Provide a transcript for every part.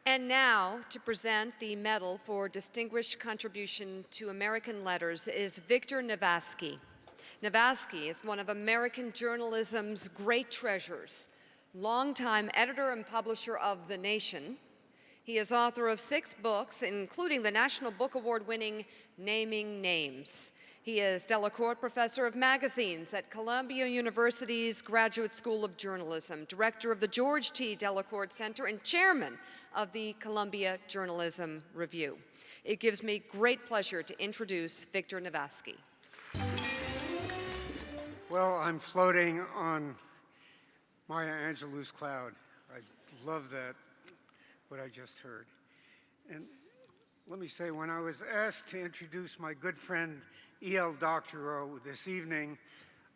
And now, to present the Medal for Distinguished Contribution to American Letters is Victor Navasky. Navasky is one of American journalism's great treasures, longtime editor and publisher of The Nation. He is author of 6 books, including the National Book Award-winning Naming Names. He is Delacorte Professor of Magazines at Columbia University's Graduate School of Journalism, Director of the George T. Delacorte Center, and Chairman of the Columbia Journalism Review. It gives me great pleasure to introduce Victor Navasky. Well, I'm floating on Maya Angelou's cloud. I love that, what I just heard. And let me say, when I was asked to introduce my good friend E.L. Doctorow this evening,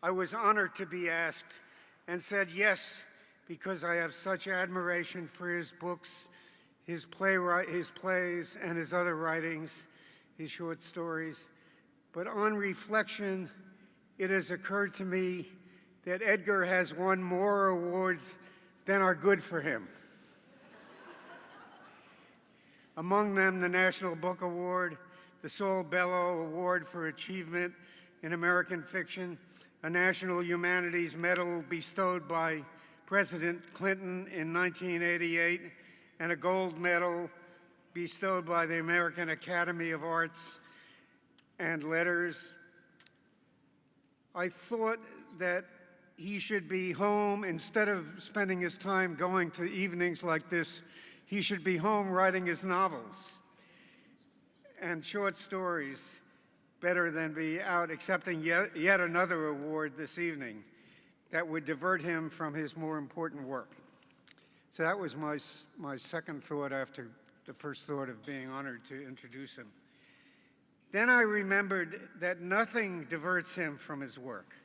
I was honored to be asked and said yes, because I have such admiration for his books, his plays, and his other writings, his short stories. But on reflection, it has occurred to me that Edgar has won more awards than are good for him. Among them, the National Book Award, the Saul Bellow Award for Achievement in American Fiction, a National Humanities Medal bestowed by President Clinton in 1988, and a gold medal bestowed by the American Academy of Arts and Letters. I thought that he should be home instead of spending his time going to evenings like this. He should be home writing his novels and short stories, better than be out accepting yet another award this evening that would divert him from his more important work. So that was my second thought after the first thought of being honored to introduce him. Then I remembered that nothing diverts him from his work.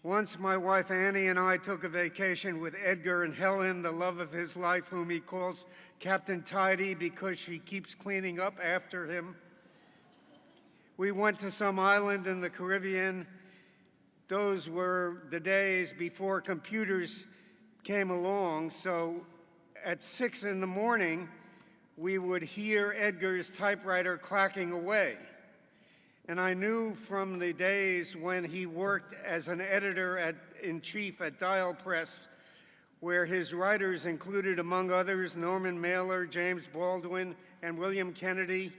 Once my wife Annie and I took a vacation with Edgar and Helen, the love of his life, whom he calls Captain Tidy because she keeps cleaning up after him. We went to some island in the Caribbean. Those were the days before computers came along, so at 6 in the morning, we would hear Edgar's typewriter clacking away. And I knew from the days when he worked as an editor-in-chief at Dial Press, where his writers included, among others, Norman Mailer, James Baldwin, and William Kennedy,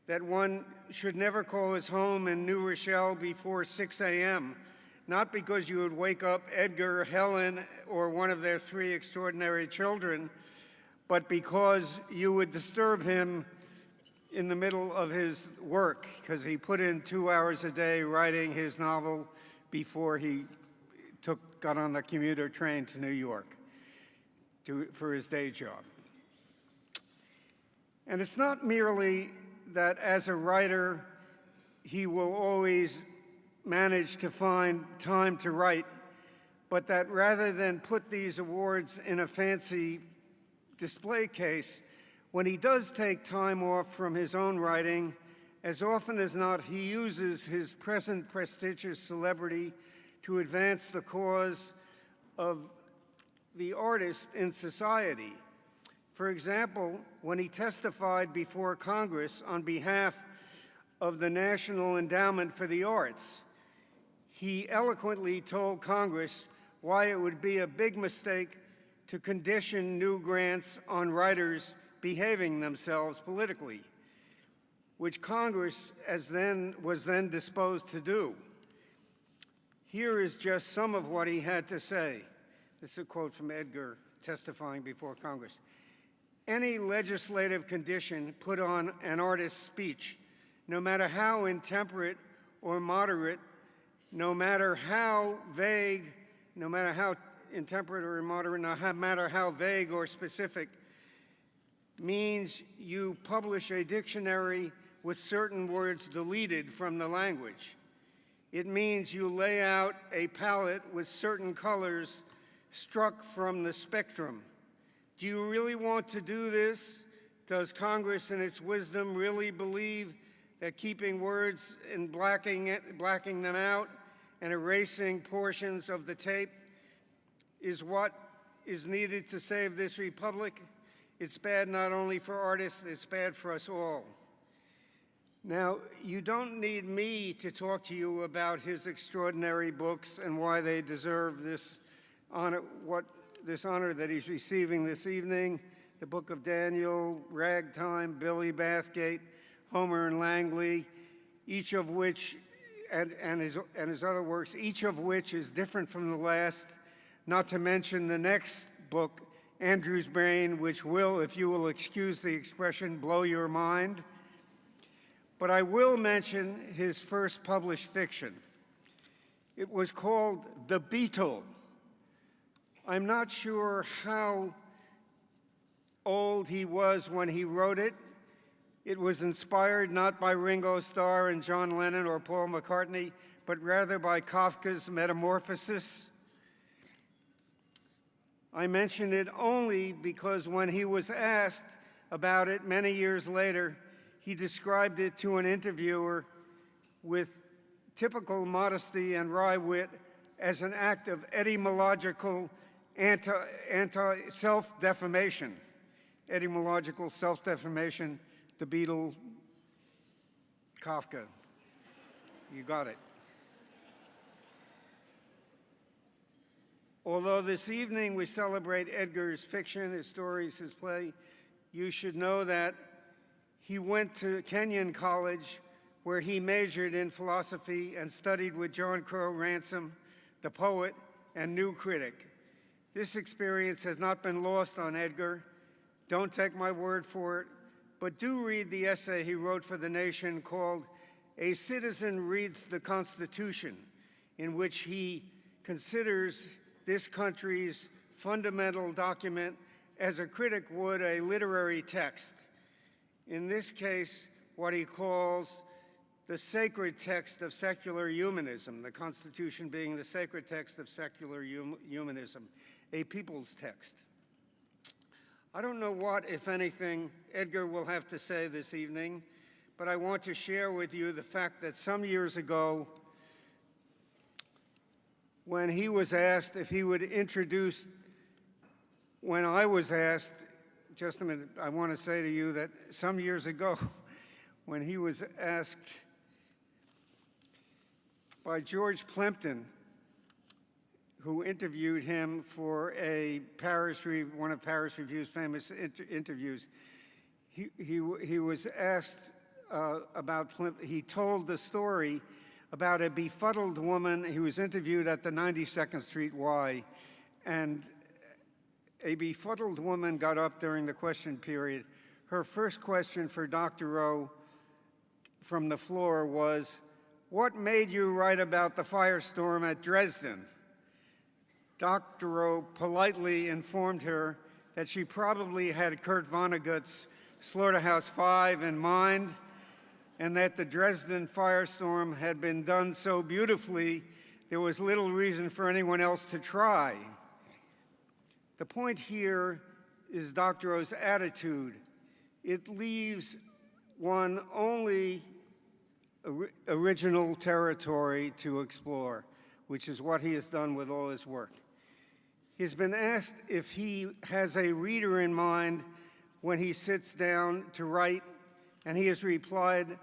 that one should never call his home in New Rochelle before 6 a.m., not because you would wake up Edgar, Helen, or one of their 3 extraordinary children, but because you would disturb him in the middle of his work, because he put in 2 hours a day writing his novel before he got on the commuter train to New York for his day job. And it's not merely that as a writer, he will always manage to find time to write, but that rather than put these awards in a fancy display case, when he does take time off from his own writing, as often as not, he uses his present prestigious celebrity to advance the cause of the artist in society. For example, when he testified before Congress on behalf of the National Endowment for the Arts, he eloquently told Congress why it would be a big mistake to condition new grants on writers behaving themselves politically, which Congress was then disposed to do. Here is just some of what he had to say. This is a quote from Edgar testifying before Congress. Any legislative condition put on an artist's speech, no matter how intemperate or moderate, no matter how vague, no matter how intemperate or immoderate, no matter how vague or specific, means you publish a dictionary with certain words deleted from the language. It means you lay out a palette with certain colors struck from the spectrum. Do you really want to do this? Does Congress in its wisdom really believe that keeping words and blacking them out and erasing portions of the tape is what is needed to save this republic? It's bad not only for artists, it's bad for us all. Now, you don't need me to talk to you about his extraordinary books and why they deserve this honor, this honor that he's receiving this evening. The Book of Daniel, Ragtime, Billy Bathgate, Homer and Langley, each of which, and his other works, each of which is different from the last, not to mention the next book, Andrew's Brain, which will, if you will excuse the expression, blow your mind. But I will mention his first published fiction. It was called The Beetle. I'm not sure how old he was when he wrote it. It was inspired not by Ringo Starr and John Lennon or Paul McCartney, but rather by Kafka's Metamorphosis. I mention it only because when he was asked about it many years later, he described it to an interviewer with typical modesty and wry wit as an act of etymological self-defamation. Etymological self-defamation, the Beetle, Kafka. You got it. Although this evening we celebrate Edgar's fiction, his stories, his play, you should know that he went to Kenyon College, where he majored in philosophy and studied with John Crowe Ransom, the poet and new critic. This experience has not been lost on Edgar. Don't take my word for it, but do read the essay he wrote for The Nation called A Citizen Reads the Constitution, in which he considers this country's fundamental document as a critic would a literary text. In this case, what he calls the sacred text of secular humanism, the Constitution being the sacred text of secular humanism, a people's text. I don't know what, if anything, Edgar will have to say this evening, but I want to share with you the fact that some years ago, when he was asked if he would introduce, when I was asked, just a minute, I want to say to you that some years ago, when he was asked by George Plimpton, who interviewed him for one of Paris Review's famous interviews, he was asked about Plimpton. He told the story about a befuddled woman. He was interviewed at the 92nd Street Y, and a befuddled woman got up during the question period. Her first question for Doctorow from the floor was, "What made you write about the firestorm at Dresden?" Doctorow politely informed her that she probably had Kurt Vonnegut's Slaughterhouse-Five in mind, and that the Dresden firestorm had been done so beautifully there was little reason for anyone else to try. The point here is Doctorow's attitude. It leaves one only original territory to explore, which is what he has done with all his work. He's been asked if he has a reader in mind when he sits down to write, and he has replied,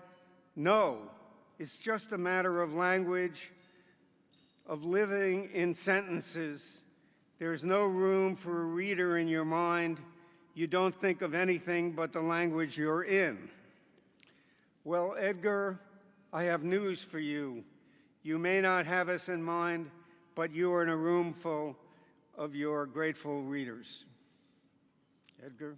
no, it's just a matter of language, of living in sentences. There's no room for a reader in your mind. You don't think of anything but the language you're in. Well, Edgar, I have news for you. You may not have us in mind, but you are in a room full of your grateful readers. Edgar.